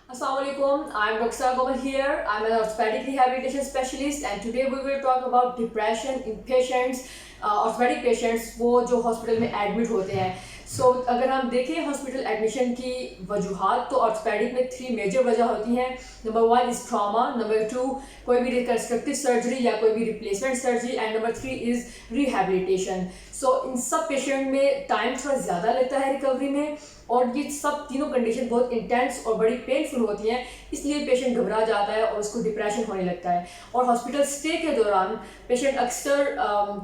Assalamualaikum. I'm Dr. Gopal here. I'm an orthopedic rehabilitation specialist and today we will talk about depression in patients, orthopedic patients वो जो hospital में admit होते हैं. अगर हम देखें हॉस्पिटल एडमिशन की वजूहात तो ऑर्थोपेडिक में 3 मेजर वजह होती हैं. नंबर 1 इज़ ट्रामा, नंबर 2 कोई भी रिकन्स्ट्रक्टिव सर्जरी या कोई भी replacement surgery and number 3 is rehabilitation. इन सब पेशेंट में टाइम थोड़ा ज़्यादा लगता है रिकवरी में और ये सब तीनों कंडीशन बहुत इंटेंस और बड़ी पेनफुल होती हैं, इसलिए पेशेंट घबरा जाता है और उसको डिप्रेशन होने लगता है. और हॉस्पिटल स्टे के दौरान पेशेंट अक्सर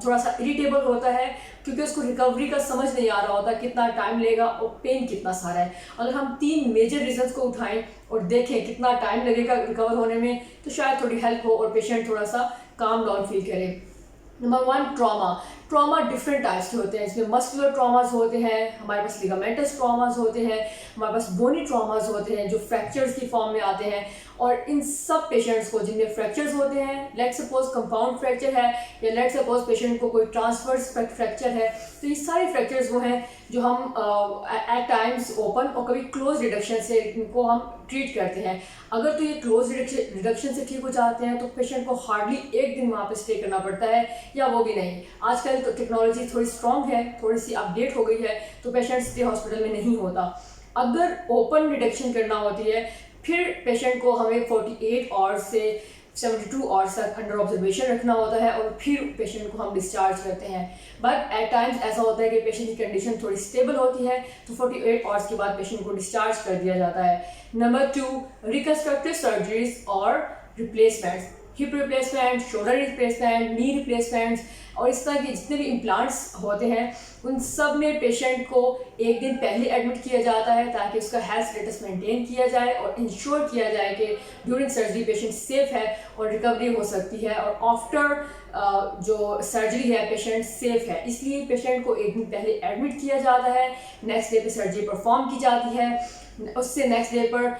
थोड़ा सा इरिटेबल होता है क्योंकि उसको रिकवरी का समझ नहीं आ रहा होता कितना टाइम लेगा और पेन कितना सारा है. अगर हम 3 मेजर रीजंस को उठाएं और देखें कितना टाइम लगेगा रिकवर होने में तो शायद थोड़ी हेल्प हो और पेशेंट थोड़ा सा काम डाउन फील करे. नंबर 1 ट्रॉमा डिफरेंट टाइप्स के होते हैं. इसमें मस्कुलर ट्रॉमास होते हैं, हमारे पास लिगामेंटस ट्रॉमास होते हैं, हमारे पास बोनी ट्रॉमास होते हैं जो फ्रैक्चर्स की फॉर्म में आते हैं. और इन सब पेशेंट्स को जिनमें फ्रैक्चर्स होते हैं, लेट सपोज कंपाउंड फ्रैक्चर है या लेट सपोज पेशेंट को कोई ट्रांसवर्स फ्रैक्चर है, तो ये सारे फ्रैक्चर्स वो हैं जो हम एट टाइम्स ओपन और कभी क्लोज रिडक्शन से इनको हम ट्रीट करते हैं. अगर तो ये क्लोज रिडक्शन से ठीक हो जाते हैं तो पेशेंट को हार्डली 1 दिन वहाँ पे स्टे करना पड़ता है या वो भी नहीं. आजकल तो टेक्नोलॉजी थोड़ी स्ट्रॉन्ग है, थोड़ी सी अपडेट हो गई है तो पेशेंट स्टे हॉस्पिटल में नहीं होता. अगर ओपन रिडक्शन करना होती है फिर पेशेंट को हमें 48 आवर्स से 72 आवर्स तक अंडर ऑब्जर्वेशन रखना होता है और फिर पेशेंट को हम डिस्चार्ज करते हैं. बट एट टाइम्स ऐसा होता है कि पेशेंट की कंडीशन थोड़ी स्टेबल होती है तो 48 आवर्स के बाद पेशेंट को डिस्चार्ज कर दिया जाता है. नंबर 2 रिकन्स्ट्रक्टिव सर्जरीज और replacements, hip replacement, shoulder replacement, knee replacements और इस तरह के जितने भी इम्प्लांट्स होते हैं उन सब में पेशेंट को 1 दिन पहले एडमिट किया जाता है ताकि उसका हेल्थ स्टेटस मेंटेन किया जाए और इंश्योर किया जाए कि ड्यूरिंग सर्जरी पेशेंट सेफ है और रिकवरी हो सकती है और आफ्टर जो सर्जरी है पेशेंट सेफ है. इसलिए पेशेंट को 1 दिन पहले एडमिट किया जाता है, नेक्स्ट डे पे सर्जरी परफॉर्म की जाती है, उससे नेक्स्ट डे पर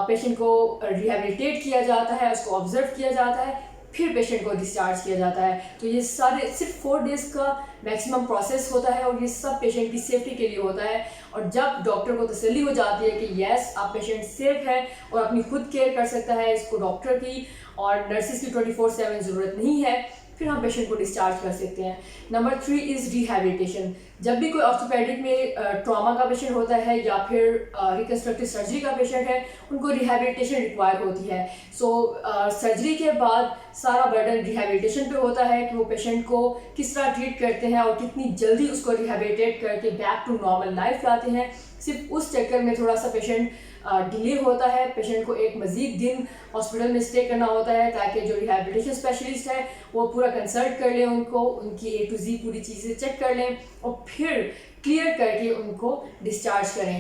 पेशेंट को रिहैबिलिटेट किया जाता है, उसको ऑब्जर्व किया जाता है, फिर पेशेंट को डिस्चार्ज किया जाता है. तो ये सारे सिर्फ 4 डेज़ का मैक्सिमम प्रोसेस होता है और ये सब पेशेंट की सेफ्टी के लिए होता है. और जब डॉक्टर को तसल्ली हो जाती है कि यस आप पेशेंट सेफ है और अपनी खुद केयर कर सकता है, इसको डॉक्टर की और नर्सिस की 24/7 ज़रूरत नहीं है, फिर हम पेशेंट को डिस्चार्ज कर सकते हैं. Number 3 is rehabilitation. जब भी कोई ऑर्थोपेडिक में ट्रॉमा का पेशेंट होता है या फिर रिकन्स्ट्रक्टिव सर्जरी का पेशेंट है उनको रिहैबिलिटेशन रिक्वायर होती है. सर्जरी के बाद सारा बर्डन रिहैबिलिटेशन पे होता है कि वो पेशेंट को किस तरह ट्रीट करते हैं और कितनी जल्दी उसको रिहैबिलिटेट करके बैक टू नॉर्मल लाइफ लाते हैं. सिर्फ उस चक्कर में थोड़ा सा पेशेंट डिले होता है. पेशेंट को एक मज़ीद दिन हॉस्पिटल में स्टे करना होता है ताकि जो रिहैबिलिटेशन स्पेशलिस्ट है वो पूरा कंसल्ट कर लें उनको, उनकी A to Z पूरी चीज़ें चेक कर लें और फिर क्लियर करके उनको डिस्चार्ज करें.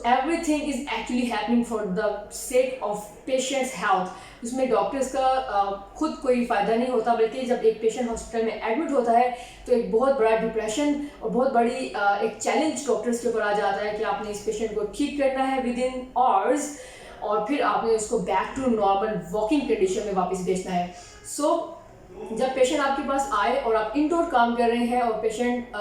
Everything is actually happening for the sake of patients health. उसमें डॉक्टर्स का खुद कोई फ़ायदा नहीं होता, बल्कि जब एक पेशेंट हॉस्पिटल में एडमिट होता है तो एक बहुत बड़ा डिप्रेशन और बहुत बड़ी एक चैलेंज डॉक्टर्स के ऊपर आ जाता है कि आपने इस पेशेंट को ठीक करना है विद इन आवर्स और फिर आपने उसको back to normal walking condition में वापस भेजना है. जब पेशेंट आपके पास आए और आप इंडोर काम कर रहे हैं और पेशेंट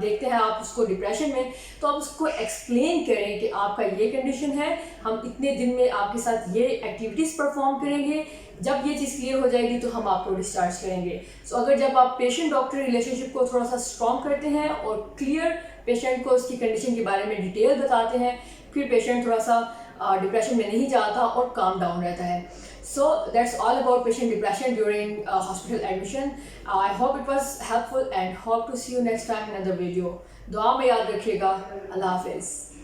देखते हैं आप उसको डिप्रेशन में, तो आप उसको एक्सप्लेन करें कि आपका ये कंडीशन है, हम इतने दिन में आपके साथ ये एक्टिविटीज़ परफॉर्म करेंगे, जब ये चीज़ क्लियर हो जाएगी तो हम आपको डिस्चार्ज करेंगे. अगर जब आप पेशेंट डॉक्टर रिलेशनशिप को थोड़ा सा स्ट्रॉन्ग करते हैं और क्लियर पेशेंट को उसकी कंडीशन के बारे में डिटेल बताते हैं, फिर पेशेंट थोड़ा सा डिप्रेशन में नहीं जाता और काम डाउन रहता है. That's all about patient depression during hospital admission. I hope it was helpful and hope to see you next time in another video. दुआ में याद रखिएगा. अल्लाह हाफिज़.